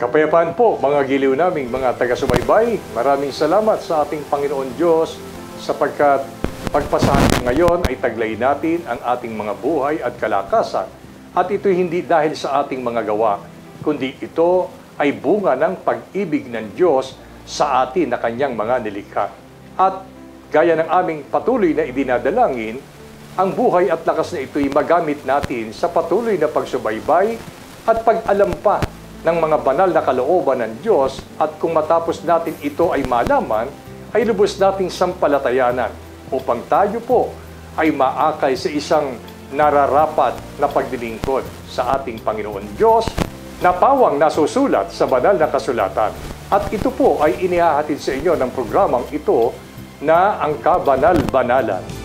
Kapayapaan po, mga giliw naming mga taga-subaybay. Maraming salamat sa ating Panginoon Diyos sapagkat pagpasahan ngayon ay taglay natin ang ating mga buhay at kalakasan. At ito hindi dahil sa ating mga gawa, kundi ito ay bunga ng pag-ibig ng Diyos sa atin na kanyang mga nilikha. At gaya ng aming patuloy na idinadalangin, ang buhay at lakas na ito'y magamit natin sa patuloy na pagsubaybay at pag-alam pa ng mga banal na kalooban ng Diyos, at kung matapos natin ito ay malaman, ay lubos nating sampalatayanan upang tayo po ay maakay sa isang nararapat na pagdilingkod sa ating Panginoon Diyos na pawang nasusulat sa banal na kasulatan. At ito po ay inihahatid sa inyo ng programang ito na ang Kabanal-Banalan.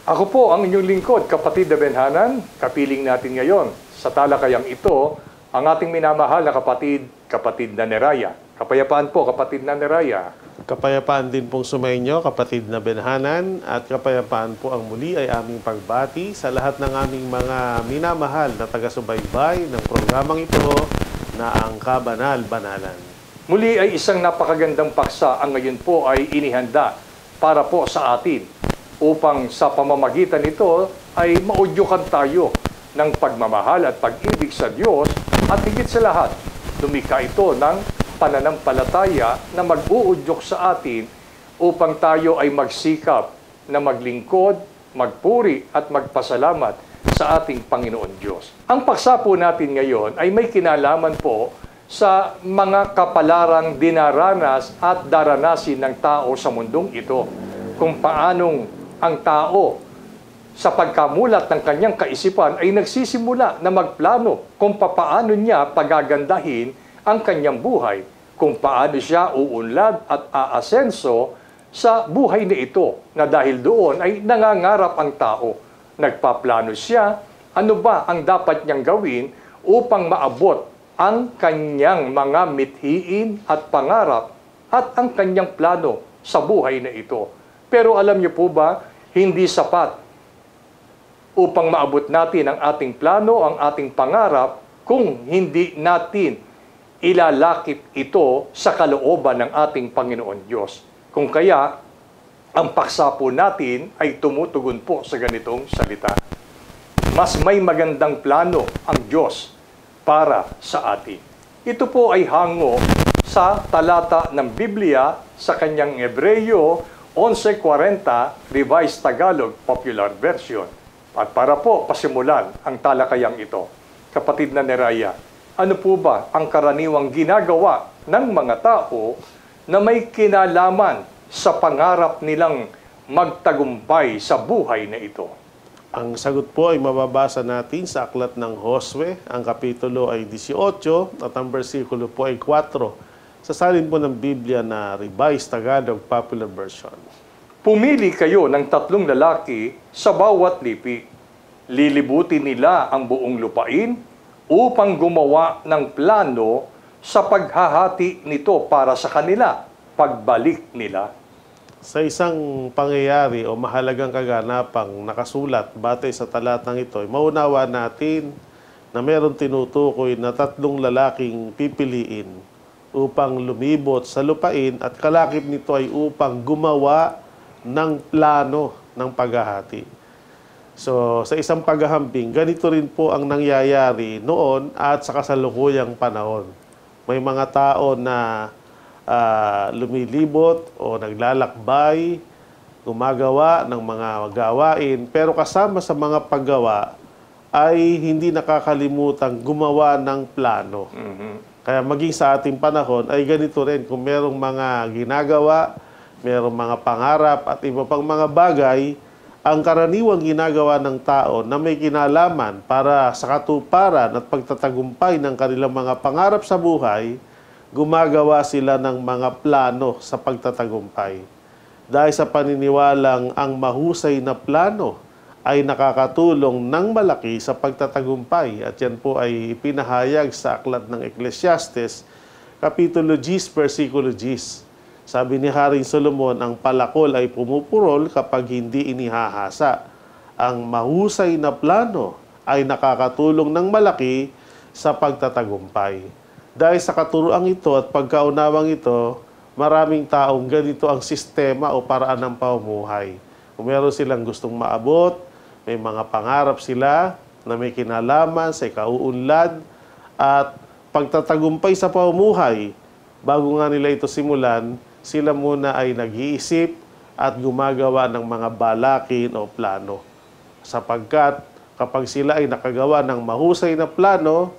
Ako po ang inyong lingkod, kapatid na Benhanan. Kapiling natin ngayon sa talakayang ito ang ating minamahal na kapatid na Neraya. Kapayapaan po, kapatid na Neraya. Kapayapaan din pong sumainyo, kapatid na Benhanan, at kapayapaan po ang muli ay aming pagbati sa lahat ng aming mga minamahal na taga-subaybay ng programang ito na ang Kabanal-Banalan. Muli ay isang napakagandang paksa ang ngayon po ay inihanda para po sa atin, upang sa pamamagitan nito ay maudyukan tayo ng pagmamahal at pag-ibig sa Diyos, at higit sa lahat, lumikha ito ng pananampalataya na mag-uudyok sa atin upang tayo ay magsikap na maglingkod, magpuri at magpasalamat sa ating Panginoon Diyos. Ang paksa po natin ngayon ay may kinalaman po sa mga kapalarang dinaranas at daranasin ng tao sa mundong ito, kung paanong ang tao sa pagkamulat ng kanyang kaisipan ay nagsisimula na magplano kung papaano niya pagagandahin ang kanyang buhay, kung paano siya uunlad at aasenso sa buhay na ito, na dahil doon ay nangangarap ang tao. Nagpaplano siya, ano ba ang dapat niyang gawin upang maabot ang kanyang mga mithiin at pangarap at ang kanyang plano sa buhay na ito. Pero alam niyo po ba, hindi sapat upang maabot natin ang ating plano, ang ating pangarap, kung hindi natin ilalakip ito sa kalooban ng ating Panginoon Diyos. Kung kaya, ang paksa po natin ay tumutugon po sa ganitong salita. Mas may magandang plano ang Diyos para sa atin. Ito po ay hango sa talata ng Biblia sa kanyang Hebreyo 11:40, Revised Tagalog Popular Version. At para po pasimulan ang talakayang ito, kapatid na Neraya, ano po ba ang karaniwang ginagawa ng mga tao na may kinalaman sa pangarap nilang magtagumpay sa buhay na ito? Ang sagot po ay mababasa natin sa aklat ng Josue. Ang kapitulo ay 18 at ang bersikulo po ay 4. Sa salin po ng Biblia na Revised Tagalog Popular Version. Pumili kayo ng 3 lalaki sa bawat lipi. Lilibutin nila ang buong lupain upang gumawa ng plano sa paghahati nito para sa kanila pagbalik nila. Sa isang pangyayari o mahalagang kaganapang nakasulat batay sa talatang ito, maunawa natin na mayroong tinutukoy na 3 lalaking pipiliin upang lumibot sa lupain, at kalakip nito ay upang gumawa ng plano ng paghahati. So, sa isang paghahambing, ganito rin po ang nangyayari noon at sa kasalukuyang panahon. May mga tao na lumilibot o naglalakbay, gumagawa ng mga gawain, pero kasama sa mga paggawa ay hindi nakakalimutang gumawa ng plano. Kaya maging sa ating panahon ay ganito rin. Kung merong mga ginagawa, merong mga pangarap at iba pang mga bagay, ang karaniwang ginagawa ng tao na may kinalaman para sa katuparan at pagtatagumpay ng kanilang mga pangarap sa buhay, gumagawa sila ng mga plano sa pagtatagumpay. Dahil sa paniniwalang ang mahusay na plano ay nakakatulong ng malaki sa pagtatagumpay. At yan po ay ipinahayag sa aklat ng Ecclesiastes, Kapitulo 10, versikulo 10. Sabi ni Haring Solomon, ang palakol ay pumupurol kapag hindi inihahasa. Ang mahusay na plano ay nakakatulong ng malaki sa pagtatagumpay. Dahil sa katuruang ito at pagkaunawang ito, maraming taong ganito ang sistema o paraan ng pamumuhay. Kung meron silang gustong maabot, may mga pangarap sila na may kinalaman sa ikauunlad at pagtatagumpay sa pamumuhay, bago nga nila ito simulan, sila muna ay nag-iisip at gumagawa ng mga balakin o plano. Sapagkat kapag sila ay nakagawa ng mahusay na plano,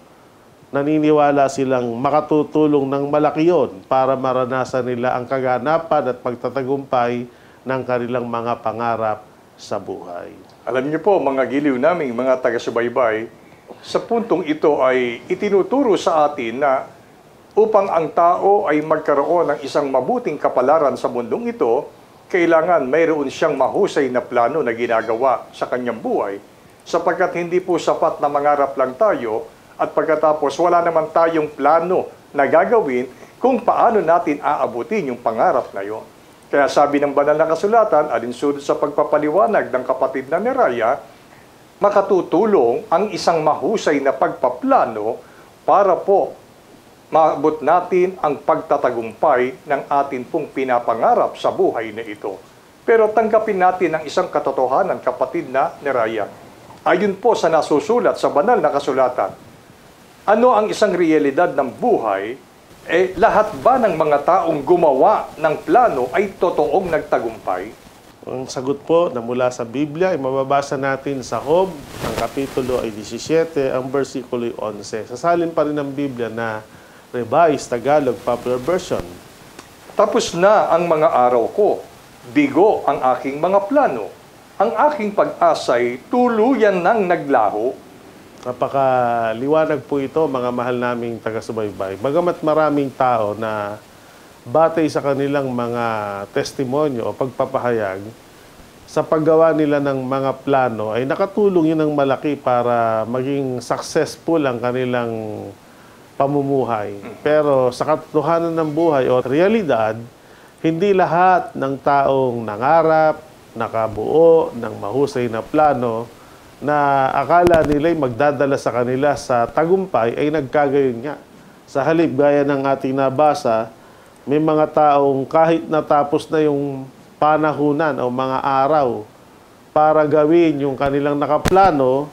naniniwala silang makatutulong ng malaki yun para maranasan nila ang kaganapan at pagtatagumpay ng kanilang mga pangarap sa buhay. Alam niyo po, mga giliw naming mga taga-subaybay, sa puntong ito ay itinuturo sa atin na upang ang tao ay magkaroon ng isang mabuting kapalaran sa mundong ito, kailangan mayroon siyang mahusay na plano na ginagawa sa kanyang buhay, sapagkat hindi po sapat na mangarap lang tayo at pagkatapos wala naman tayong plano na gagawin kung paano natin aabutin yung pangarap na yon. Kaya sabi ng banal na kasulatan, alinsunod sa pagpapaliwanag ng kapatid na Neraya, makatutulong ang isang mahusay na pagpaplano para po maabot natin ang pagtatagumpay ng atin pong pinapangarap sa buhay na ito. Pero tanggapin natin ang isang katotohanan, kapatid na Neraya. Ayon po sa nasusulat sa banal na kasulatan, ano ang isang realidad ng buhay? Lahat ba ng mga taong gumawa ng plano ay totoong nagtagumpay? Ang sagot po na mula sa Biblia ay mababasa natin sa Job, ang kapitulo ay 17, ang versikulo 11. Sasalin pa rin ng Biblia na Revised Tagalog Popular Version. Tapos na ang mga araw ko, bigo ang aking mga plano. Ang aking pag-asa'y tuluyan ng naglaho. Napakaliwanag po ito, mga mahal naming taga-subaybay. Bagamat maraming tao na batay sa kanilang mga testimonyo o pagpapahayag, sa paggawa nila ng mga plano ay nakatulong yun ng malaki para maging successful ang kanilang pamumuhay. Pero sa katotohanan ng buhay o realidad, hindi lahat ng taong nangarap, nakabuo ng mahusay na plano na akala nila'y magdadala sa kanila sa tagumpay ay nagkagayon nga. Sa halip, gaya ng ating nabasa, may mga taong kahit natapos na yung panahunan o mga araw para gawin yung kanilang nakaplano,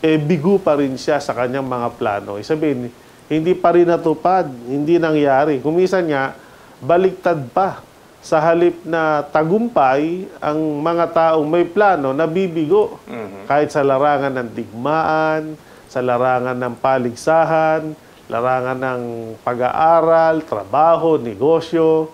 bigo pa rin siya sa kanyang mga plano. Sabihin, hindi pa rin natupad, hindi nangyari. Kumisan nga, baliktad pa. Sa halip na tagumpay, ang mga taong may plano, nabibigo. Kahit sa larangan ng digmaan, sa larangan ng paligsahan, larangan ng pag-aaral, trabaho, negosyo,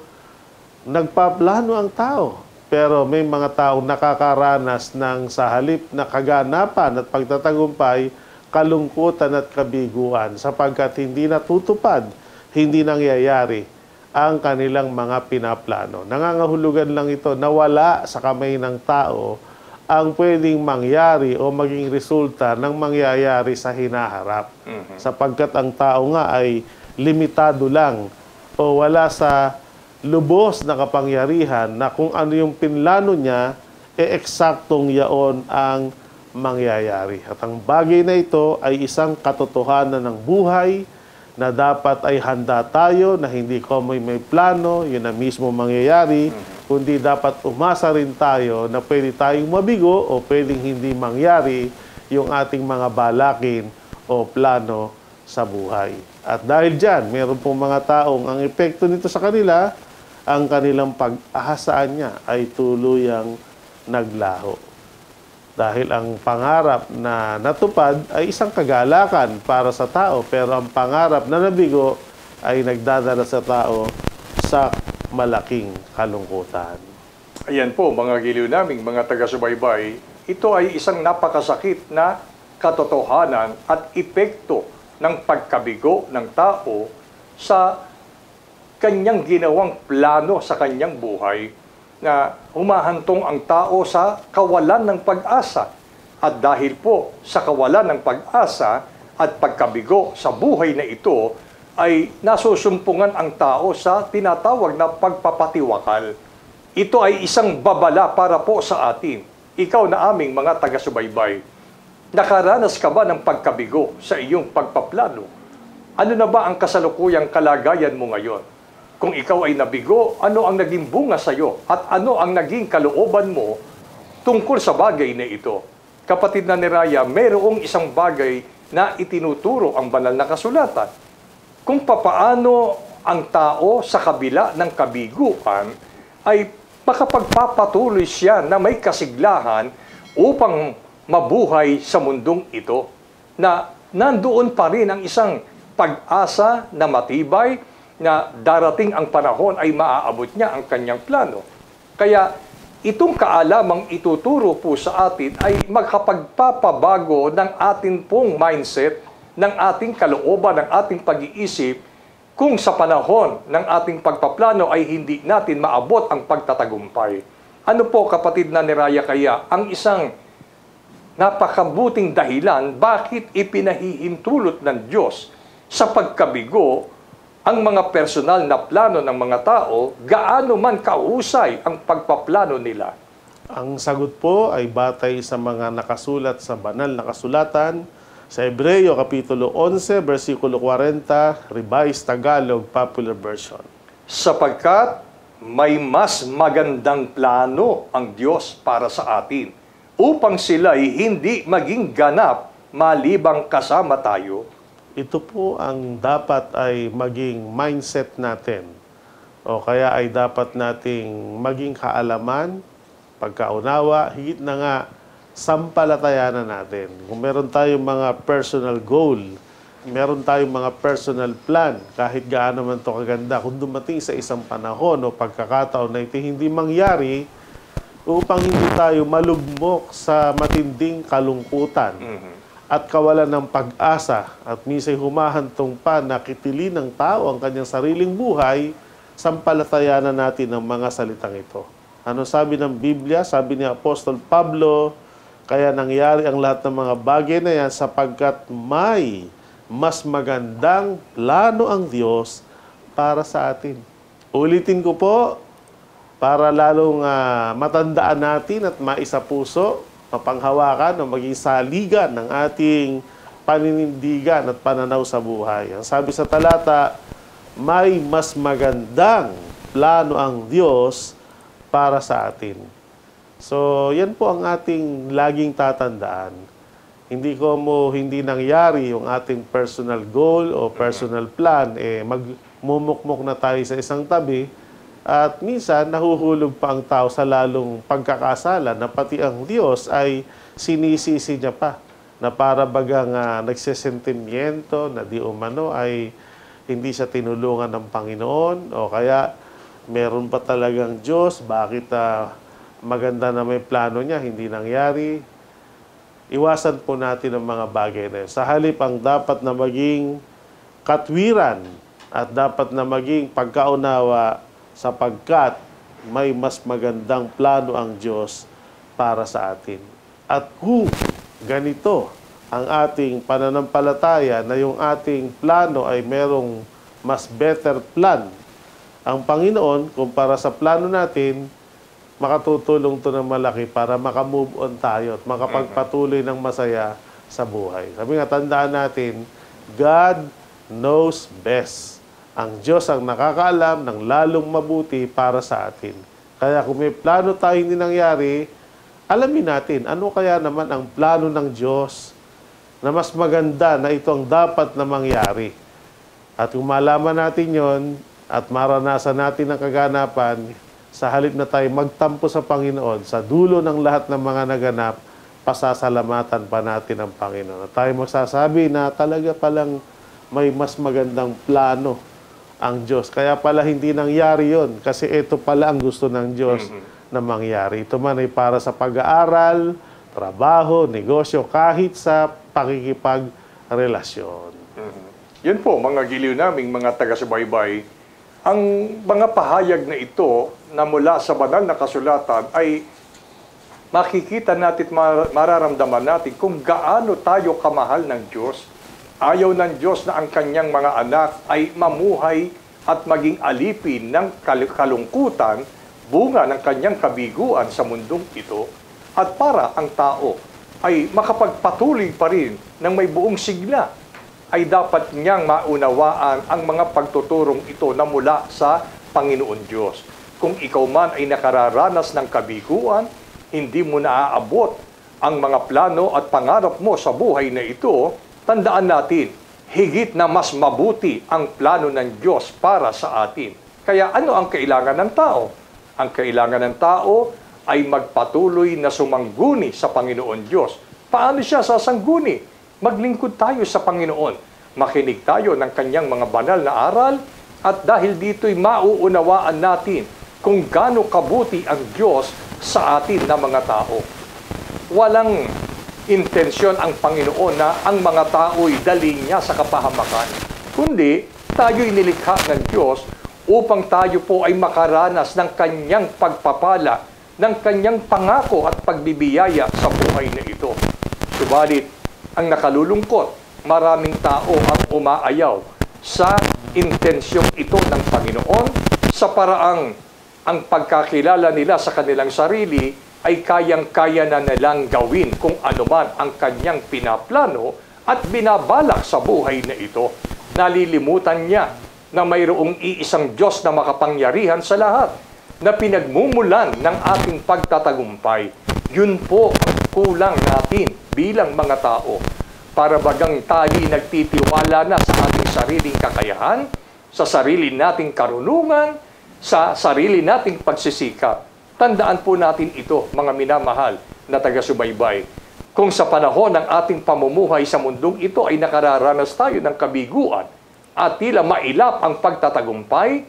nagpaplano ang tao. Pero may mga taong nakakaranas ng sa halip na kaganapan at pagtatagumpay, kalungkutan at kabiguan sapagkat hindi natutupad, hindi nangyayari ang kanilang mga pinaplano. Nangangahulugan lang ito na wala sa kamay ng tao ang pwedeng mangyari o maging resulta ng mangyayari sa hinaharap. Sapagkat ang tao nga ay limitado lang o wala sa lubos na kapangyarihan na kung ano yung pinlano niya, eksaktong yaon ang mangyayari. At ang bagay na ito ay isang katotohanan ng buhay na dapat ay handa tayo na hindi ko may plano, yun na mismo mangyayari, kundi dapat umasa rin tayo na pwede tayong mabigo o pwedeng hindi mangyari yung ating mga balakin o plano sa buhay. At dahil dyan, meron pong mga taong ang epekto nito sa kanila, ang kanilang pag-ahasaan niya ay tuluyang naglaho. Dahil ang pangarap na natupad ay isang kagalakan para sa tao, pero ang pangarap na nabigo ay nagdadala sa tao sa malaking kalungkutan. Ayan po, mga giliw naming mga taga-subaybay, ito ay isang napakasakit na katotohanan at epekto ng pagkabigo ng tao sa kanyang ginawang plano sa kanyang buhay, na humahantong ang tao sa kawalan ng pag-asa. At dahil po sa kawalan ng pag-asa at pagkabigo sa buhay na ito, ay nasusumpungan ang tao sa tinatawag na pagpapatiwakal. Ito ay isang babala para po sa atin. Ikaw na aming mga taga-subaybay, nakaranas ka ba ng pagkabigo sa iyong pagpaplano? Ano na ba ang kasalukuyang kalagayan mo ngayon? Kung ikaw ay nabigo, ano ang naging bunga sa iyo? At ano ang naging kalooban mo tungkol sa bagay na ito? Kapatid na ni Raya, mayroong isang bagay na itinuturo ang banal na kasulatan. Kung papaano ang tao sa kabila ng kabiguan ay makapagpapatuloy siya na may kasiglahan upang mabuhay sa mundong ito, na nandoon pa rin ang isang pag-asa na matibay, na darating ang panahon ay maaabot niya ang kanyang plano. Kaya itong kaalamang ituturo po sa atin ay makapagpapabago ng ating pong mindset, ng ating kalooban, ng ating pag-iisip, kung sa panahon ng ating pagpaplano ay hindi natin maabot ang pagtatagumpay. Ano po, kapatid na ni Raya, kaya ang isang napakabuting dahilan bakit ipinahihintulot ng Diyos sa pagkabigo ang mga personal na plano ng mga tao, gaano man kahusay ang pagpaplano nila? Ang sagot po ay batay sa mga nakasulat sa banal na kasulatan sa Hebreo Kapitulo 11, versikulo 40, Revised Tagalog Popular Version. Sapagkat may mas magandang plano ang Diyos para sa atin, upang sila'y hindi maging ganap malibang kasama tayo. Ito po ang dapat ay maging mindset natin. O kaya ay dapat nating maging kaalaman, pagkaunawa, higit na nga, sampalatayanan natin. Kung meron tayong mga personal goal, meron tayong mga personal plan, kahit gaano man ito kaganda, kung dumating sa isang panahon o pagkakataon na ito hindi mangyari, upang hindi tayo malugmok sa matinding kalungkutan at kawalan ng pag-asa at minsan humahantong pa na kitilin ng tao ang kanyang sariling buhay, sampalatayanan natin ang mga salitang ito. Ano sabi ng Biblia? Sabi ni Apostol Pablo, kaya nangyari ang lahat ng mga bagay na yan sapagkat may mas magandang plano ang Diyos para sa atin. Ulitin ko po, para lalong matandaan natin at maisapuso, mapanghawakan o maging saligan ng ating paninindigan at pananaw sa buhay. Ang sabi sa talata, may mas magandang plano ang Diyos para sa atin. So, yan po ang ating laging tatandaan. Hindi nangyari yung ating personal goal o personal plan, magmumukmok na tayo sa isang tabi, at minsan, nahuhulog pa ang tao sa lalong pagkakasala na pati ang Diyos ay sinisisi niya pa. Na para bagang nagsesentimiento na di umano ay hindi siya tinulungan ng Panginoon o kaya meron pa talagang Diyos, bakit maganda na may plano niya, hindi nangyari. Iwasan po natin ang mga bagay na yun. Sa halip ang dapat na maging katwiran at dapat na maging pagkaunawa, sapagkat may mas magandang plano ang Diyos para sa atin. At kung ganito ang ating pananampalataya na yung ating plano ay merong mas better plan, ang Panginoon, kumpara sa plano natin, makatutulong to ng malaki para makamove on tayo at makapagpatuloy ng masaya sa buhay. Sabi nga, tandaan natin, God knows best. Ang Diyos ang nakakaalam ng lalong mabuti para sa atin. Kaya kung may plano tayo hindi nangyari, alamin natin, ano kaya naman ang plano ng Diyos na mas maganda na ito ang dapat na mangyari. At kung malaman natin yon at maranasan natin ang kaganapan, sa halip na tayo magtampo sa Panginoon, sa dulo ng lahat ng mga naganap, pasasalamatan pa natin ang Panginoon. At tayo magsasabi na talaga palang may mas magandang plano ang Diyos. Kaya pala hindi nangyari yon kasi ito pala ang gusto ng Diyos na mangyari. Ito man ay para sa pag-aaral, trabaho, negosyo, kahit sa pakikipagrelasyon. Yan po, mga giliw naming mga taga-subaybay, ang mga pahayag na ito na mula sa banal na kasulatan ay makikita natin, mararamdaman natin kung gaano tayo kamahal ng Diyos. Ayaw ng Diyos na ang kanyang mga anak ay mamuhay at maging alipin ng kalungkutan, bunga ng kanyang kabiguan sa mundong ito, at para ang tao ay makapagpatuloy pa rin ng may buong sigla, ay dapat niyang maunawaan ang mga pagtuturong ito na mula sa Panginoon Diyos. Kung ikaw man ay nakararanas ng kabiguan, hindi mo naaabot ang mga plano at pangarap mo sa buhay na ito, tandaan natin, higit na mas mabuti ang plano ng Diyos para sa atin. Kaya ano ang kailangan ng tao? Ang kailangan ng tao ay magpatuloy na sumangguni sa Panginoon Diyos. Paano siya sasangguni? Maglingkod tayo sa Panginoon. Makinig tayo ng kanyang mga banal na aral at dahil dito'y mauunawaan natin kung gaano kabuti ang Diyos sa atin na mga tao. Walang intensyon ang Panginoon na ang mga tao'y dali niya sa kapahamakan. Kundi tayo'y nilikha ng Diyos upang tayo po ay makaranas ng kanyang pagpapala, ng kanyang pangako at pagbibiyaya sa buhay na ito. Subalit, ang nakalulungkot, maraming tao ang umaayaw sa intensyong ito ng Panginoon sa paraang ang pagkakilala nila sa kanilang sarili ay kayang-kaya na nilang gawin kung anuman ang kanyang pinaplano at binabalak sa buhay na ito. Nalilimutan niya na mayroong iisang Diyos na makapangyarihan sa lahat na pinagmumulan ng ating pagtatagumpay. Yun po ang kulang natin bilang mga tao. Para bagang tayo nagtitiwala na sa ating sariling kakayahan, sa sarili nating karunungan, sa sarili nating pagsisikap. Tandaan po natin ito, mga minamahal na taga-subaybay. Kung sa panahon ng ating pamumuhay sa mundong ito ay nakararanas tayo ng kabiguan at tila mailap ang pagtatagumpay,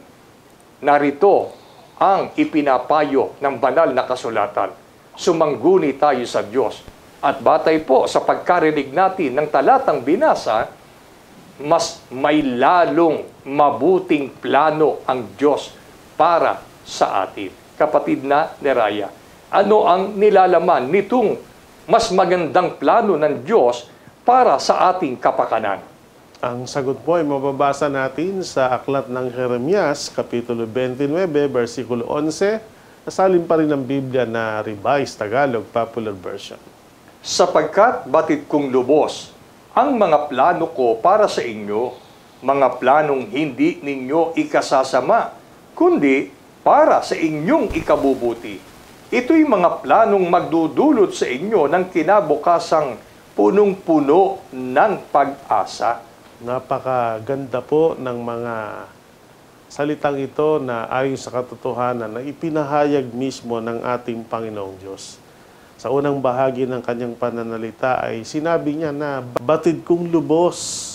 narito ang ipinapayo ng banal na kasulatan. Sumangguni tayo sa Diyos. At batay po sa pagkarinig natin ng talatang binasa, mas may lalong mabuting plano ang Diyos para sa atin. Kapatid na Neraya, ano ang nilalaman nitong mas magandang plano ng Diyos para sa ating kapakanan? Ang sagot po ay mababasa natin sa aklat ng Jeremias, Kapitulo 29, versikulo 11, nasalin pa rin ng Biblia na Revised Tagalog Popular Version. Sapagkat batid kong lubos ang mga plano ko para sa inyo, mga planong hindi ninyo ikasasama, kundi para sa inyong ikabubuti. Ito'y mga planong magdudulot sa inyo ng kinabukasang punong-puno ng pag-asa. Napakaganda po ng mga salitang ito na ayon sa katotohanan na ipinahayag mismo ng ating Panginoong Diyos. Sa unang bahagi ng kanyang pananalita ay sinabi niya na batid kong lubos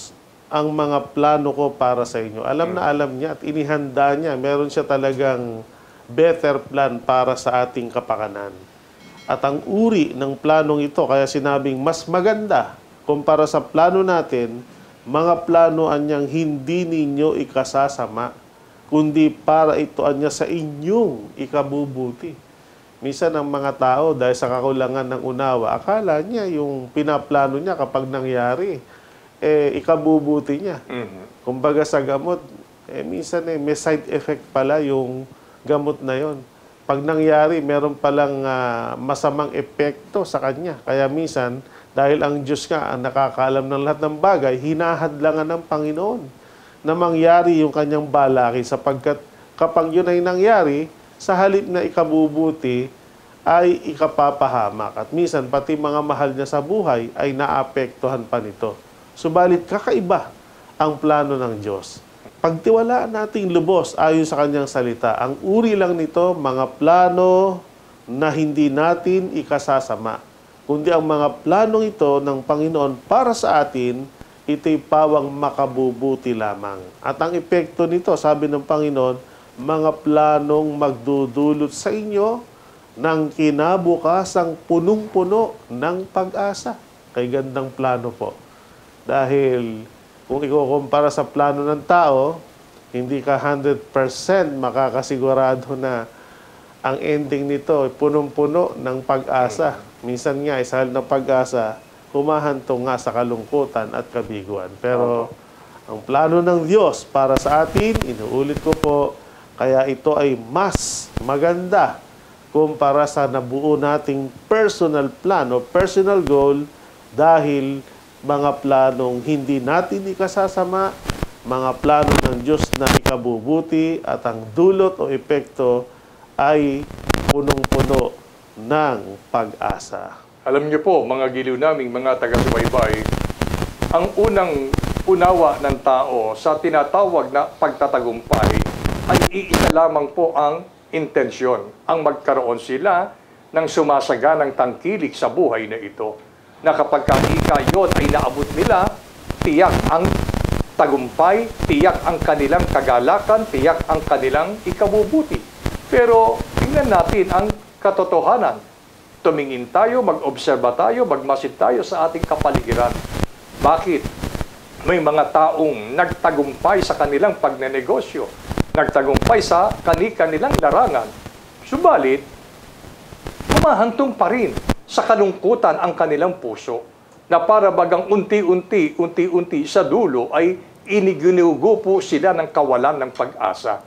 ang mga plano ko para sa inyo. Alam na alam niya at inihanda niya. Meron siya talagang better plan para sa ating kapakanan. At ang uri ng planong ito, kaya sinabing mas maganda kumpara sa plano natin, mga planoan niyang hindi ninyo ikasasama, kundi para itoan niya sa inyong ikabubuti. Minsan ang mga tao, dahil sa kakulangan ng unawa, akala niya yung pinaplano niya kapag nangyari, ikabubuti niya. Kumbaga sa gamot, minsan may side effect pala yung gamot na yon. Pag nangyari, meron palang masamang epekto sa kanya. Kaya minsan, dahil ang Diyos nga ang nakakaalam ng lahat ng bagay, hinahadlangan ng Panginoon na mangyari yung kanyang balaki sapagkat kapag yun ay nangyari, sa halip na ikabubuti, ay ikapapahamak. At minsan, pati mga mahal niya sa buhay ay naapektuhan pa nito. Subalit, kakaiba ang plano ng Diyos. Pagtiwalaan nating lubos ayon sa kanyang salita, ang uri lang nito, mga plano na hindi natin ikasasama. Kundi ang mga planong ito ng Panginoon para sa atin, ito'y pawang makabubuti lamang. At ang epekto nito, sabi ng Panginoon, mga planong magdudulot sa inyo ng kinabukasang punong-puno ng pag-asa. Kay gandang plano po. Dahil kung ikukumpara sa plano ng tao, hindi ka 100% makakasigurado na ang ending nito ay punong-puno ng pag-asa. Minsan nga, sa halip ng pag-asa, humahantong nga sa kalungkutan at kabiguan. Pero ang plano ng Diyos para sa atin, inuulit ko po, kaya ito ay mas maganda kumpara sa nabuo nating personal plan o personal goal dahil mga planong hindi natin ikasasama, mga plano ng Diyos na ikabubuti at ang dulot o epekto ay punong-puno ng pag-asa. Alam niyo po, mga giliw naming mga taga-subaybay, ang unang unawa ng tao sa tinatawag na pagtatagumpay ay iisa lamang po ang intensyon. Ang magkaroon sila ng sumasaganang tangkilik sa buhay na ito. Na kapag yon ay naabot nila, tiyak ang tagumpay, tiyak ang kanilang kagalakan, tiyak ang kanilang ikabubuti. Pero tingnan natin ang katotohanan. Tumingin tayo, mag-obserba tayo, magmasid tayo sa ating kapaligiran. Bakit? May mga taong nagtagumpay sa kanilang pagnenegosyo, nagtagumpay sa kanilang larangan. Subalit, humahantong pa rin sa kalungkutan ang kanilang puso na para bagang unti-unti sa dulo ay iniginugo po sila ng kawalan ng pag-asa.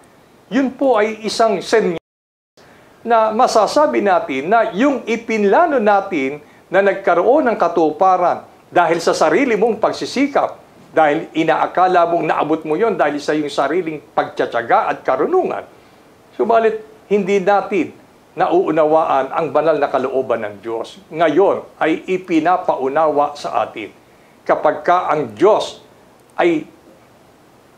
Yun po ay isang senyas na masasabi natin na yung ipinlano natin na nagkaroon ng katuparan dahil sa sarili mong pagsisikap, dahil inaakala mong naabot mo yon dahil sa iyong sariling pagtsatsaga at karunungan. Subalit, hindi natin nauunawaan ang banal na kalooban ng Diyos. Ngayon ay ipinapaunawa sa atin. Kapag ka ang Diyos ay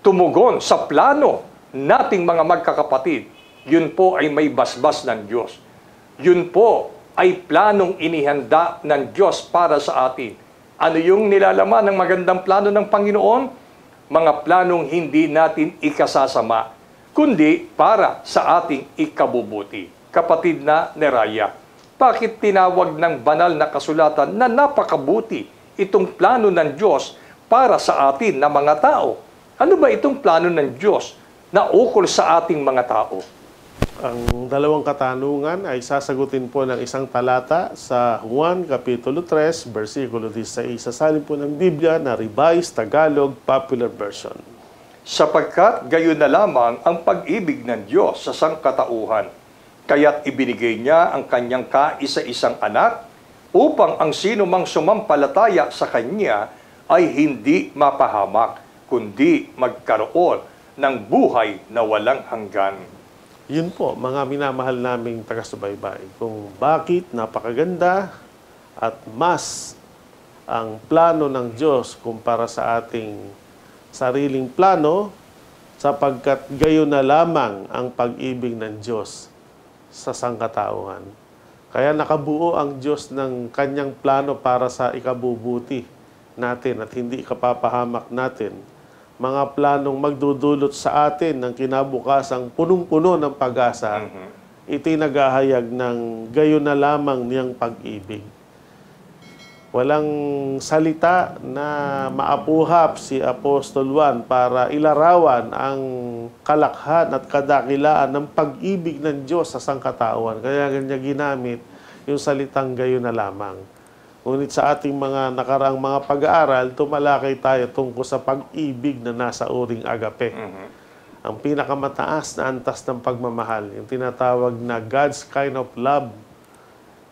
tumugon sa plano nating mga magkakapatid, yun po ay may basbas ng Diyos. Yun po ay planong inihanda ng Diyos para sa atin. Ano yung nilalaman ng magandang plano ng Panginoon? Mga planong hindi natin ikasasama, kundi para sa ating ikabubuti. Kapatid na Neraya, bakit tinawag ng banal na kasulatan na napakabuti itong plano ng Diyos para sa atin na mga tao? Ano ba itong plano ng Diyos na ukol sa ating mga tao? Ang dalawang katanungan ay sasagutin po ng isang talata sa Juan Kapitulo 3, versikulo 16. Sasalin po ng Biblia na Revised Tagalog Popular Version. Sapagkat gayon na lamang ang pag-ibig ng Diyos sa sangkatauhan, kaya't ibinigay niya ang kanyang kaisa-isang anak upang ang sino mang sumampalataya sa kanya ay hindi mapahamak, kundi magkaroon ng buhay na walang hanggan. Yun po, mga minamahal naming taga-subaybay, kung bakit napakaganda at mas ang plano ng Diyos kumpara sa ating sariling plano, sapagkat gayon na lamang ang pag-ibig ng Diyos sa sangkatauhan. Kaya nakabuo ang Diyos ng kanyang plano para sa ikabubuti natin at hindi ikapapahamak natin. Mga planong magdudulot sa atin ng kinabukasang punong-puno ng pag-asa, ito'y naghahayag ng gayon na lamang niyang pag-ibig. Walang salita na maapuhap si Apostol Juan para ilarawan ang kalakhan at kadakilaan ng pag-ibig ng Diyos sa sangkatauhan. Kaya ganyan ginamit yung salitang gayon na lamang. Ngunit sa ating mga nakaraang mga pag-aaral, tumalakay tayo tungkol sa pag-ibig na nasa uring agape. Ang pinakamataas na antas ng pagmamahal, yung tinatawag na God's kind of love,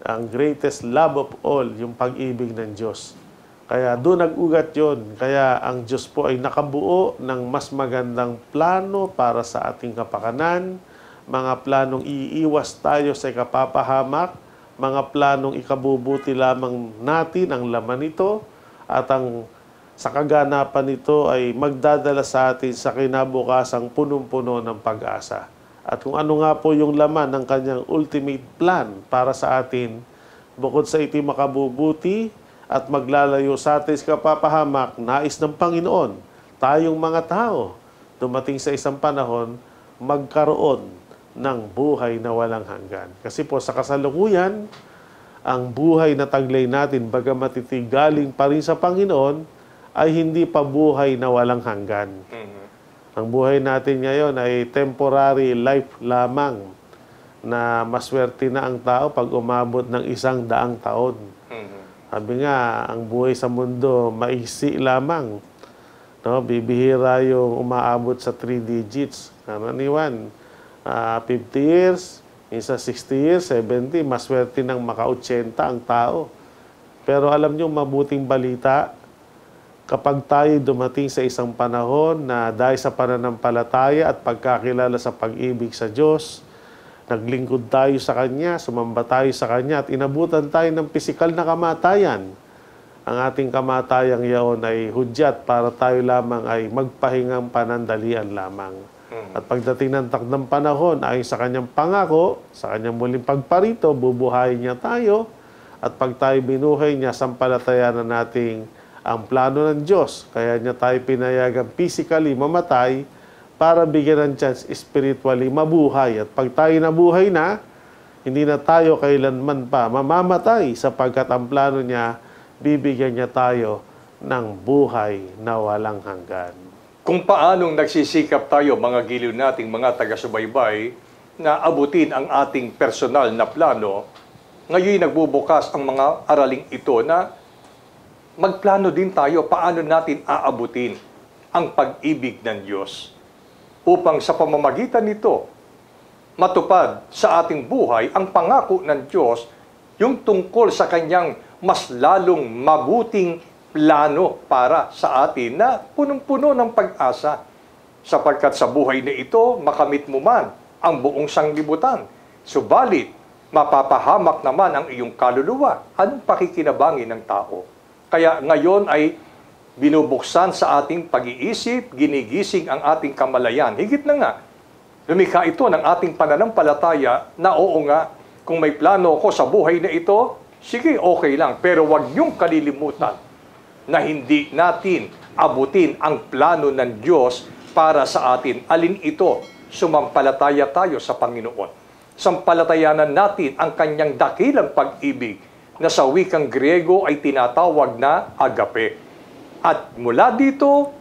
ang greatest love of all, yung pag-ibig ng Diyos. Kaya doon nag-ugat yun. Kaya ang Diyos po ay nakabuo ng mas magandang plano para sa ating kapakanan, mga planong iiwas tayo sa ikapapahamak, mga planong ikabubuti lamang natin ang laman nito, at ang sa kaganapan nito ay magdadala sa atin sa kinabukasang punong-puno ng pag-asa. At kung ano nga po yung laman ng kanyang ultimate plan para sa atin, bukod sa iti makabubuti at maglalayo sa atin sa kapapahamak, nais ng Panginoon, tayong mga tao, dumating sa isang panahon, magkaroon ng buhay na walang hanggan. Kasi po sa kasalukuyan, ang buhay na taglay natin, bagamat ito'y galing pa rin sa Panginoon, ay hindi pa buhay na walang hanggan. Ang buhay natin ngayon ay temporary life lamang, na maswerte na ang tao pag umabot ng 100 taon. Sabi nga, ang buhay sa mundo, maiksi lamang. No? Bibihira yung umaabot sa 3 digits. Karaniwan, 50 years, isa 60 years, 70, maswerte ng maka-80 ang tao. Pero alam nyo, mabuting balita, kapag tayo dumating sa isang panahon na dahil sa pananampalataya at pagkakilala sa pag-ibig sa Diyos, naglingkod tayo sa Kanya, sumamba tayo sa Kanya, at inabutan tayo ng pisikal na kamatayan. Ang ating kamatayang yaon ay hudyat para tayo lamang ay magpahingang panandalian lamang. At pagdating ng takdang panahon, ayon sa Kanyang pangako, sa Kanyang muling pagparito, bubuhayin niya tayo. At pag tayo binuhay niya, sampalatayanan nating ang plano ng Diyos. Kaya niya tayo pinayagang physically mamatay para bigyan ng chance spiritually mabuhay. At pag tayo nabuhay na, hindi na tayo kailanman pa mamamatay, sapagkat ang plano niya, bibigyan niya tayo ng buhay na walang hanggan. Kung paanong nagsisikap tayo, mga giliw nating mga taga-subaybay, na abutin ang ating personal na plano, ngayon nagbubukas ang mga araling ito na magplano din tayo paano natin aabutin ang pag-ibig ng Diyos upang sa pamamagitan nito matupad sa ating buhay ang pangako ng Diyos, yung tungkol sa Kanyang mas lalong mabuting plano para sa atin na punong-puno ng pag-asa, sapagkat sa buhay na ito makamit mo man ang buong sanglibutan, subalit mapapahamak naman ang iyong kaluluwa. Anong pakikinabangin ng tao? Kaya ngayon ay binubuksan sa ating pag-iisip, ginigising ang ating kamalayan. Higit na nga, lumikha ito ng ating pananampalataya na oo nga, kung may plano ko sa buhay na ito, sige, okay lang. Pero huwag niyong kalilimutan na hindi natin abutin ang plano ng Diyos para sa atin. Alin ito? Sumampalataya tayo sa Panginoon. Sampalatayanan natin ang Kanyang dakilang pag-ibig na sa wikang Griego ay tinatawag na agape. At mula dito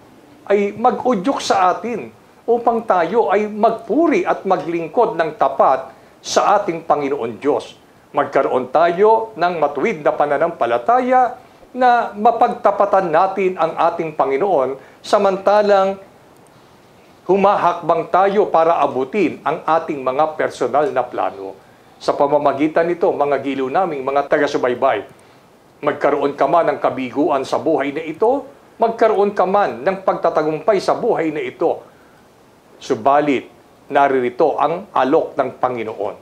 ay mag-udyok sa atin upang tayo ay magpuri at maglingkod ng tapat sa ating Panginoon Diyos. Magkaroon tayo ng matuwid na pananampalataya na mapagtapatan natin ang ating Panginoon samantalang humahakbang tayo para abutin ang ating mga personal na plano. Sa pamamagitan nito, mga giliw naming mga taga-subaybay, magkaroon ka man ng kabiguan sa buhay na ito, magkaroon ka man ng pagtatagumpay sa buhay na ito, subalit naririto ang alok ng Panginoon.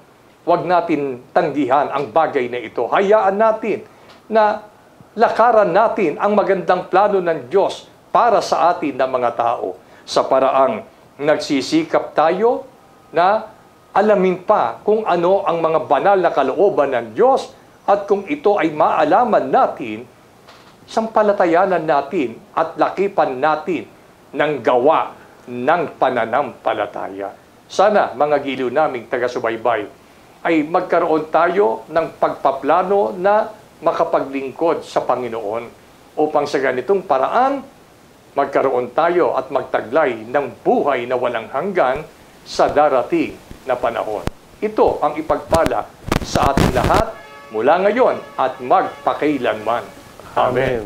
Huwag natin tanggihan ang bagay na ito. Hayaan natin na lakaran natin ang magandang plano ng Diyos para sa atin na mga tao, sa paraang nagsisikap tayo na alamin pa kung ano ang mga banal na kalooban ng Diyos, at kung ito ay maalaman natin, sampalatayanan natin at lakipan natin ng gawa ng pananampalataya. Sana, mga giliw naming taga-subaybay, ay magkaroon tayo ng pagpaplano na makapaglingkod sa Panginoon upang sa ganitong paraan, magkaroon tayo at magtaglay ng buhay na walang hanggan sa darating na panahon. Ito ang ipagpala sa ating lahat mula ngayon at magpakailanman. Amen.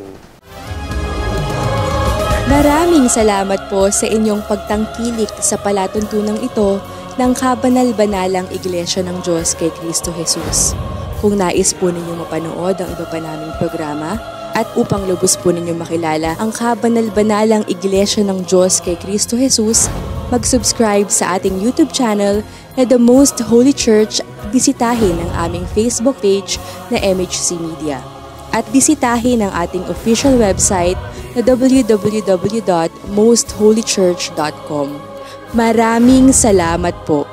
Maraming salamat po sa inyong pagtangkilik sa palatuntunang ito ng Kabanal-Banalang Iglesia ng Diyos kay Kristo Jesus. Kung nais po ninyong mapanood ang iba pa naming programa, at upang lubos po ninyong makilala ang Kabanal-Banalang Iglesia ng Diyos kay Kristo Jesus, mag-subscribe sa ating YouTube channel na The Most Holy Church, bisitahin ang aming Facebook page na MHC Media. At bisitahin ang ating official website na www.mostholychurch.com. Maraming salamat po.